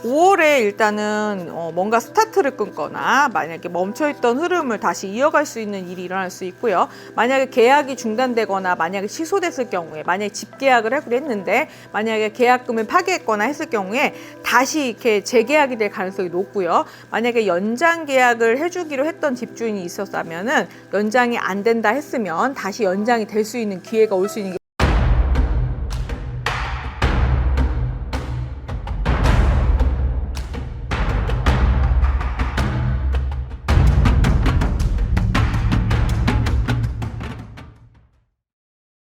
5월에 일단은 뭔가 스타트를 끊거나 만약에 멈춰있던 흐름을 다시 이어갈 수 있는 일이 일어날 수 있고요. 만약에 계약이 중단되거나 만약에 취소됐을 경우에, 만약에 집계약을 하기로 했는데 만약에 계약금을 파기했거나 했을 경우에 다시 이렇게 재계약이 될 가능성이 높고요. 만약에 연장 계약을 해주기로 했던 집주인이 있었다면은 연장이 안 된다 했으면 다시 연장이 될 수 있는 기회가 올 수 있는 게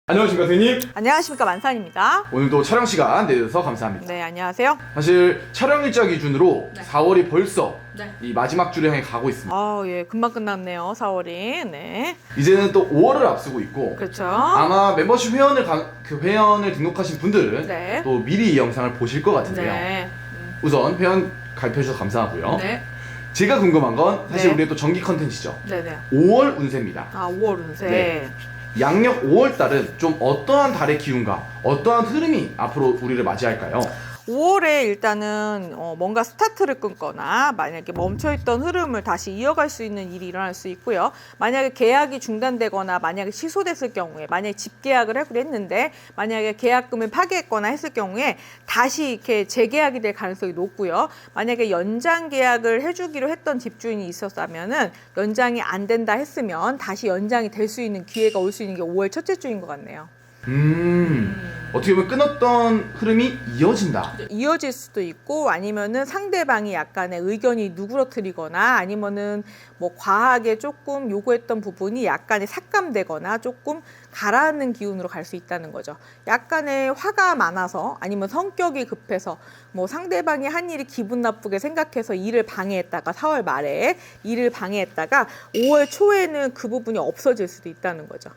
안녕하십니까 선생님. 안녕하십니까, 만산입니다. 오늘도 촬영 시간 내주셔서 감사합니다. 네, 안녕하세요. 사실 촬영 일자 기준으로 네. 4월이 벌써 네. 이 마지막 주를 향해 가고 있습니다. 예, 금방 끝났네요, 4월이. 네, 이제는 또 5월을 앞두고 있고 그렇죠. 아마 멤버십 회원을 등록하신 분들은 네. 또 미리 이 영상을 보실 것 같은데요. 네. 우선 회원 가입해 주셔서 감사하고요. 네. 제가 궁금한 건 사실 네. 우리의 또 정기 컨텐츠죠. 네네. 5월 운세입니다. 5월 운세. 네. 양력 5월 달은 좀 어떠한 달의 기운과 어떠한 흐름이 앞으로 우리를 맞이할까요? 5월에 일단은 뭔가 스타트를 끊거나 만약에 멈춰있던 흐름을 다시 이어갈 수 있는 일이 일어날 수 있고요. 만약에 계약이 중단되거나 만약에 취소됐을 경우에, 만약에 집계약을 하기로 했는데 만약에 계약금을 파기했거나 했을 경우에 다시 이렇게 재계약이 될 가능성이 높고요. 만약에 연장 계약을 해주기로 했던 집주인이 있었다면은 연장이 안 된다 했으면 다시 연장이 될 수 있는 기회가 올 수 있는 게 5월 첫째 주인 것 같네요. 어떻게 보면 끊었던 흐름이 이어진다. 이어질 수도 있고 아니면은 상대방이 약간의 의견이 누그러뜨리거나 아니면은 뭐 과하게 조금 요구했던 부분이 약간의 삭감되거나 조금 가라앉는 기운으로 갈 수 있다는 거죠. 약간의 화가 많아서 아니면 성격이 급해서 뭐 상대방이 한 일이 기분 나쁘게 생각해서 일을 방해했다가 4월 말에 일을 방해했다가 5월 초에는 그 부분이 없어질 수도 있다는 거죠.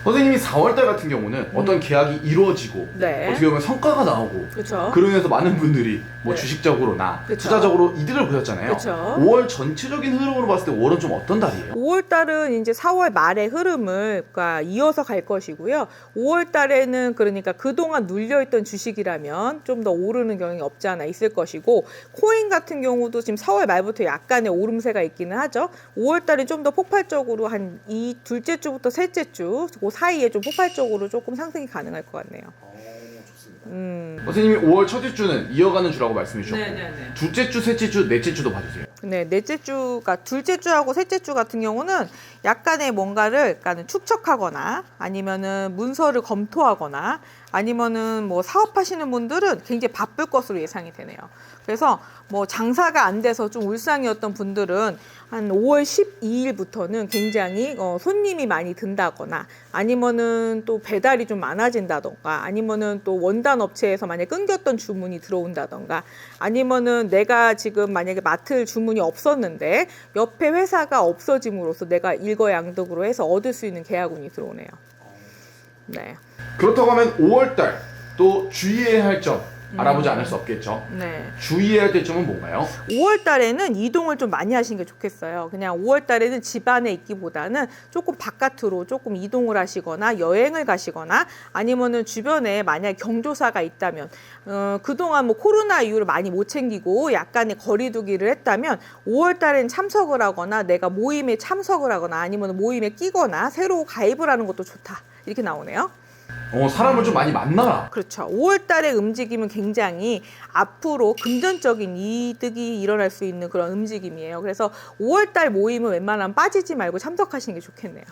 선생님이 4월달 같은 경우는 어떤 계약이 이루어지고 네. 어떻게 보면 성과가 나오고 그렇죠. 그로 인해서 많은 분들이 뭐 네. 주식적으로나 그쵸. 투자적으로 이득을 보셨잖아요. 그쵸. 5월 전체적인 흐름으로 봤을 때 5월은 좀 어떤 달이에요? 5월 달은 이제 4월 말의 흐름을 이어서 갈 것이고요. 5월 달에는 그러니까 그동안 눌려있던 주식이라면 좀 더 오르는 경향이 없지 않아 있을 것이고, 코인 같은 경우도 지금 4월 말부터 약간의 오름세가 있기는 하죠. 5월 달에 좀 더 폭발적으로 한 이 둘째 주부터 셋째 주, 그 사이에 좀 폭발적으로 조금 상승이 가능할 것 같네요. 선생님이 5월 첫째 주는 이어가는 주라고 말씀해 주셨고 네네네. 둘째 주, 셋째 주, 넷째 주도 봐주세요. 네, 넷째 주가 둘째 주하고 셋째 주 같은 경우는 약간의 뭔가를 약간 축적하거나 아니면은 문서를 검토하거나 아니면은 뭐 사업하시는 분들은 굉장히 바쁠 것으로 예상이 되네요. 그래서 뭐 장사가 안 돼서 좀 울상이었던 분들은 한 5월 12일부터는 굉장히 손님이 많이 든다거나 아니면은 또 배달이 좀 많아진다던가 아니면은 또 원단 업체에서 만약에 끊겼던 주문이 들어온다던가 아니면은 내가 지금 만약에 맡을 주문이 없었는데 옆에 회사가 없어짐으로써 내가 일거양득으로 해서 얻을 수 있는 계약운이 들어오네요. 네. 그렇다고 하면 5월달 또 주의해야 할 점 알아보지 않을 수 없겠죠. 네. 주의해야 할 점은 뭔가요? 5월 달에는 이동을 좀 많이 하시는 게 좋겠어요. 그냥 5월 달에는 집 안에 있기보다는 조금 바깥으로 조금 이동을 하시거나 여행을 가시거나 아니면은 주변에 만약 경조사가 있다면 그동안 뭐 코로나 이후로 많이 못 챙기고 약간의 거리두기를 했다면 5월 달에는 참석을 하거나 내가 모임에 참석을 하거나 아니면 모임에 끼거나 새로 가입을 하는 것도 좋다. 이렇게 나오네요. 사람을 좀 많이 만나라. 그렇죠. 5월 달의 움직임은 굉장히 앞으로 금전적인 이득이 일어날 수 있는 그런 움직임이에요. 그래서 5월 달 모임은 웬만하면 빠지지 말고 참석하시는 게 좋겠네요.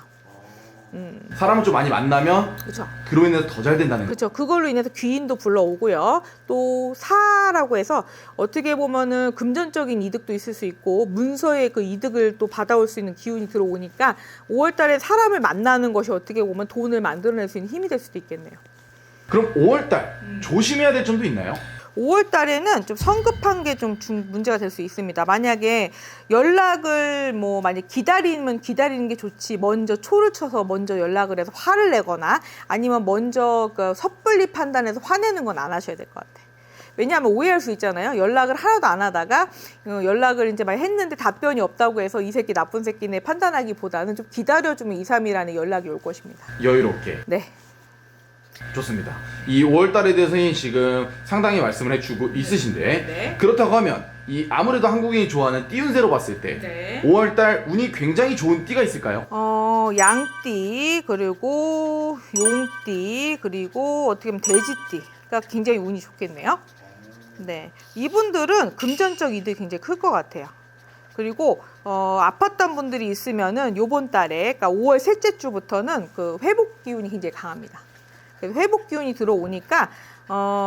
사람을 좀 많이 만나면 그렇죠. 그로 인해서 더 잘 된다는 거죠. 그렇죠. 그걸로 인해서 귀인도 불러오고요. 또 사라고 해서 어떻게 보면은 금전적인 이득도 있을 수 있고 문서의 그 이득을 또 받아올 수 있는 기운이 들어오니까 5월 달에 사람을 만나는 것이 어떻게 보면 돈을 만들어낼 수 있는 힘이 될 수도 있겠네요. 그럼 5월달 조심해야 될 점도 있나요? 5월 달에는 좀 성급한 게 좀 문제가 될 수 있습니다. 만약에 연락을 뭐 만약 기다리면 기다리는 게 좋지 먼저 초를 쳐서 먼저 연락을 해서 화를 내거나 아니면 먼저 그 섣불리 판단해서 화내는 건 안 하셔야 될 것 같아요. 왜냐하면 오해할 수 있잖아요. 연락을 하나도 안 하다가 연락을 이제 막 했는데 답변이 없다고 해서 이 새끼 나쁜 새끼네 판단하기보다는 좀 기다려주면 2, 3일 안에 연락이 올 것입니다. 여유롭게. 네. 좋습니다. 이 5월 달에 대해서는 지금 상당히 말씀을 해주고 있으신데 네. 그렇다고 하면 이 아무래도 한국인이 좋아하는 띠 운세로 봤을 때 네. 5월 달 운이 굉장히 좋은 띠가 있을까요? 양띠, 그리고 용띠, 그리고 어떻게 보면 돼지띠가 굉장히 운이 좋겠네요. 네. 이분들은 금전적 이득이 굉장히 클 것 같아요. 그리고 아팠던 분들이 있으면은 요번 달에, 그러니까 5월 셋째 주부터는 그 회복 기운이 굉장히 강합니다. 그래서 회복 기운이 들어오니까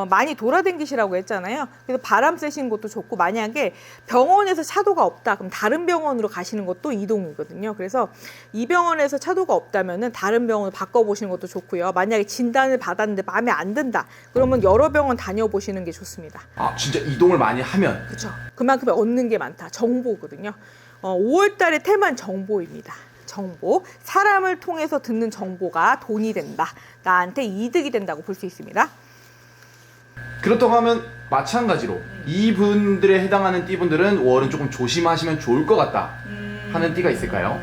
많이 돌아다니시라고 했잖아요. 그래서 바람 쐬시는 것도 좋고, 만약에 병원에서 차도가 없다 그럼 다른 병원으로 가시는 것도 이동이거든요. 그래서 이 병원에서 차도가 없다면은 다른 병원을 바꿔보시는 것도 좋고요. 만약에 진단을 받았는데 마음에 안 든다 그러면 여러 병원 다녀보시는 게 좋습니다. 아 진짜 이동을 많이 하면 그렇죠. 그만큼 얻는 게 많다. 정보거든요. 5월 달의 테마는 정보입니다. 정보. 사람을 통해서 듣는 정보가 돈이 된다. 나한테 이득이 된다고 볼 수 있습니다. 그렇다고 하면 마찬가지로 이분들에 해당하는 띠분들은 5월은 조금 조심하시면 좋을 것 같다 하는 띠가 있을까요?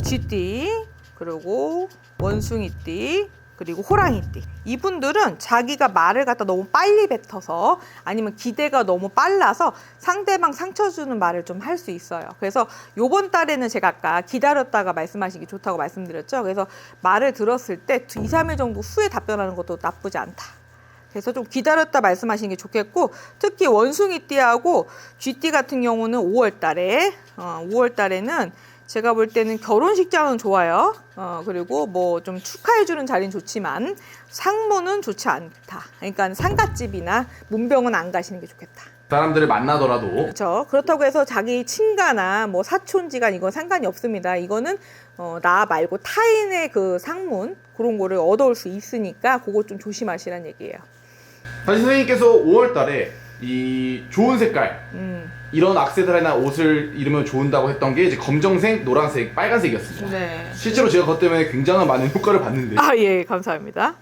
쥐띠, 그리고 원숭이띠, 그리고 호랑이띠. 이분들은 자기가 말을 갖다 너무 빨리 뱉어서 아니면 기대가 너무 빨라서 상대방 상처 주는 말을 좀 할 수 있어요. 그래서 요번 달에는 제가 아까 기다렸다가 말씀하시기 좋다고 말씀드렸죠. 그래서 말을 들었을 때 2, 3일 정도 후에 답변하는 것도 나쁘지 않다. 그래서 좀 기다렸다 말씀하시는 게 좋겠고, 특히 원숭이띠하고 쥐띠 같은 경우는 5월 달에는 제가 볼 때는 결혼식장은 좋아요. 그리고 뭐 좀 축하해주는 자리는 좋지만 상무는 좋지 않다. 그러니까 상갓집이나 문병은 안 가시는 게 좋겠다. 사람들을 만나더라도 그렇죠. 그렇다고 해서 자기 친가나 뭐 사촌지간 이건 상관이 없습니다. 이거는 나 말고 타인의 그 상문 그런 거를 얻어올 수 있으니까 그거 좀 조심하시라는 얘기예요. 사실 선생님께서 5월 달에 이 좋은 색깔 이런 액세서리나 옷을 입으면 좋은다고 했던 게 이제 검정색, 노란색, 빨간색이었습니다. 네. 실제로 제가 그것 때문에 굉장한 많은 효과를 봤는데 예, 감사합니다.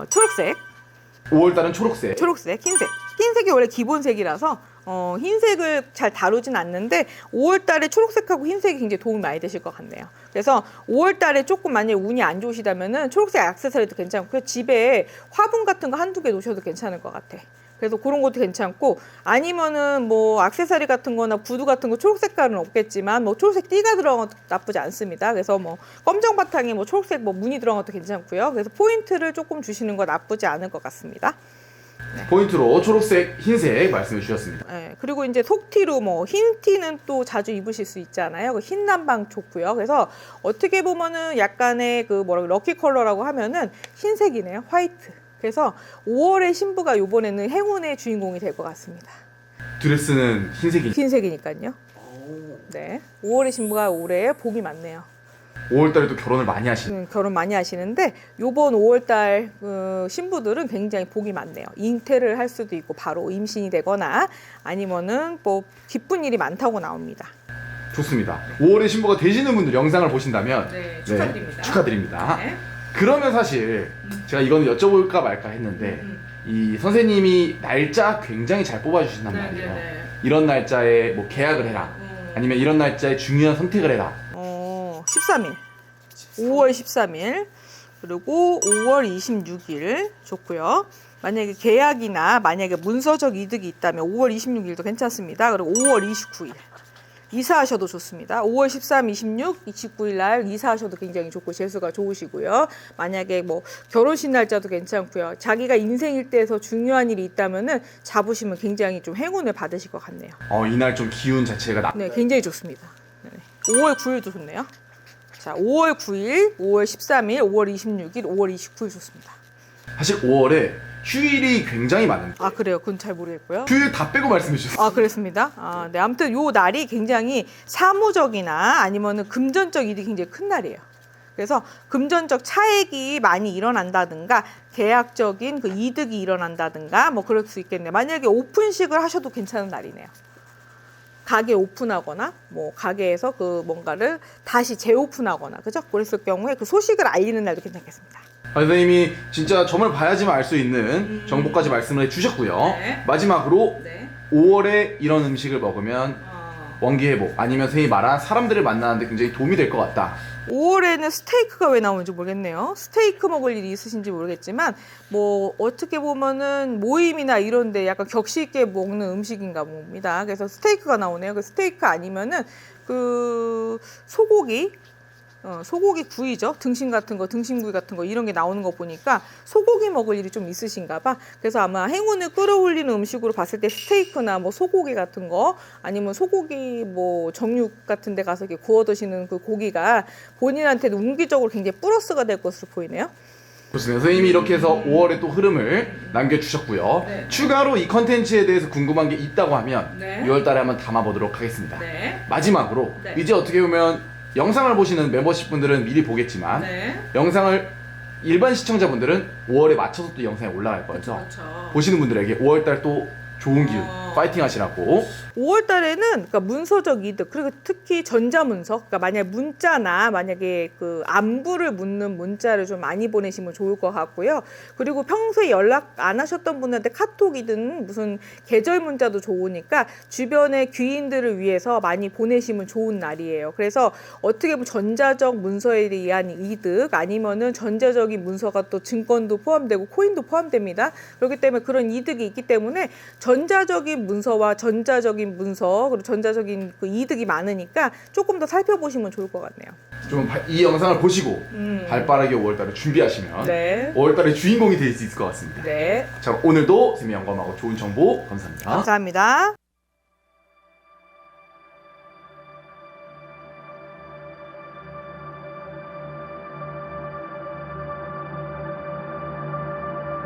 초록색, 5월 달은 초록색. 초록색, 흰색. 흰색이 원래 기본색이라서 흰색을 잘 다루진 않는데 5월 달에 초록색하고 흰색이 굉장히 도움이 많이 되실 것 같네요. 그래서 5월 달에 조금 만약에 운이 안 좋으시다면은 초록색 액세서리도 괜찮고 집에 화분 같은 거 한두 개 놓으셔도 괜찮을 것 같아. 그래서 그런 것도 괜찮고, 아니면은 뭐 액세서리 같은 거나 구두 같은 거 초록 색깔은 없겠지만 뭐 초록색 띠가 들어간 것도 나쁘지 않습니다. 그래서 뭐 검정 바탕에 뭐 초록색 뭐 무늬 들어간 것도 괜찮고요. 그래서 포인트를 조금 주시는 거 나쁘지 않을 것 같습니다. 포인트로 초록색, 흰색 말씀해 주셨습니다. 네, 그리고 이제 속티로 뭐 흰 티는 또 자주 입으실 수 있잖아요. 그 흰 남방 좋고요. 그래서 어떻게 보면은 약간의 그 럭키 컬러라고 하면은 흰색이네요. 화이트. 그래서 5월의 신부가 이번에는 행운의 주인공이 될 것 같습니다. 드레스는 흰색이니까요. 네, 5월의 신부가 올해 복이 많네요. 5월 달에도 결혼을 많이 하시는. 결혼 많이 하시는데 요번 5월달 신부들은 굉장히 복이 많네요. 잉태를 할 수도 있고 바로 임신이 되거나 아니면은 뭐 기쁜 일이 많다고 나옵니다. 좋습니다. 5월의 신부가 되시는 분들 영상을 보신다면 네, 축하드립니다. 축하드립니다. 네. 그러면 사실 제가 이거는 여쭤볼까 말까 했는데 이 선생님이 날짜 굉장히 잘 뽑아주신단 말이에요. 이런 날짜에 뭐 계약을 해라 아니면 이런 날짜에 중요한 선택을 해라. 13일 5월 13일 그리고 5월 26일 좋고요. 만약에 계약이나 만약에 문서적 이득이 있다면 5월 26일도 괜찮습니다. 그리고 5월 29일 이사하셔도 좋습니다. 5월 13, 26, 29일 날 이사하셔도 굉장히 좋고 재수가 좋으시고요. 만약에 뭐 결혼식 날짜도 괜찮고요. 자기가 인생 일대에서 중요한 일이 있다면은 잡으시면 굉장히 좀 행운을 받으실 것 같네요. 이날 좀 기운 자체가 네, 굉장히 좋습니다. 네. 5월 9일도 좋네요. 자, 5월 9일, 5월 13일, 5월 26일, 5월 29일 좋습니다. 사실 5월에 휴일이 굉장히 많은데. 그래요? 그건 잘 모르겠고요. 휴일 다 빼고 말씀해 주셨어요. 그랬습니다. 네, 아무튼 요 날이 굉장히 사무적이나 아니면은 금전적 이득이 굉장히 큰 날이에요. 그래서 금전적 차액이 많이 일어난다든가 계약적인 그 이득이 일어난다든가 뭐 그럴 수 있겠네요. 만약에 오픈식을 하셔도 괜찮은 날이네요. 가게 오픈하거나 뭐 가게에서 그 뭔가를 다시 재오픈하거나 그죠? 그랬을 경우에 그 소식을 알리는 날도 괜찮겠습니다. 선생님이 진짜 점을 봐야지만 알 수 있는 정보까지 말씀을 해주셨고요. 네. 마지막으로 네. 5월에 이런 음식을 먹으면 원기 회복 아니면 선생님이 말한 사람들을 만나는데 굉장히 도움이 될 것 같다. 5월에는 스테이크가 왜 나오는지 모르겠네요. 스테이크 먹을 일이 있으신지 모르겠지만 뭐 어떻게 보면은 모임이나 이런데 약간 격식 있게 먹는 음식인가 봅니다. 그래서 스테이크가 나오네요. 그 스테이크 아니면은 그 소고기 소고기 구이죠. 등심 같은 거, 등심구이 같은 거 이런 게 나오는 거 보니까 소고기 먹을 일이 좀 있으신가 봐. 그래서 아마 행운을 끌어올리는 음식으로 봤을 때 스테이크나 뭐 소고기 같은 거 아니면 소고기 뭐 정육 같은 데 가서 이렇게 구워 드시는 그 고기가 본인한테도 운기적으로 굉장히 플러스가 될 것으로 보이네요. 좋습니다. 선생님이 이렇게 해서 5월의 또 흐름을 남겨주셨고요. 네. 추가로 이 컨텐츠에 대해서 궁금한 게 있다고 하면 네. 6월 달에 한번 담아보도록 하겠습니다. 네. 마지막으로 네. 이제 어떻게 보면 영상을 보시는 멤버십 분들은 미리 보겠지만 네. 영상을 일반 시청자분들은 5월에 맞춰서 또 영상이 올라갈 거여서 그렇죠. 보시는 분들에게 5월 달 또 좋은 기운 파이팅 하시라고. 5월 달에는 그러니까 문서적 이득 그리고 특히 전자문서 그러니까 만약 문자나 만약에 그 안부를 묻는 문자를 좀 많이 보내시면 좋을 것 같고요. 그리고 평소에 연락 안 하셨던 분한테 카톡이든 무슨 계절 문자도 좋으니까 주변의 귀인들을 위해서 많이 보내시면 좋은 날이에요. 그래서 어떻게 보면 전자적 문서에 의한 이득 아니면은 전자적인 문서가 또 증권도 포함되고 코인도 포함됩니다. 그렇기 때문에 그런 이득이 있기 때문에 전자적인 문서와 전자적인 문서 그리고 전자적인 그 이득이 많으니까 조금 더 살펴보시면 좋을 것 같네요. 좀 이 영상을 보시고 발빠르게 5월달에 준비하시면 네. 5월달에 주인공이 될 수 있을 것 같습니다. 네. 자, 오늘도 선생님 영감하고 좋은 정보 감사합니다. 감사합니다.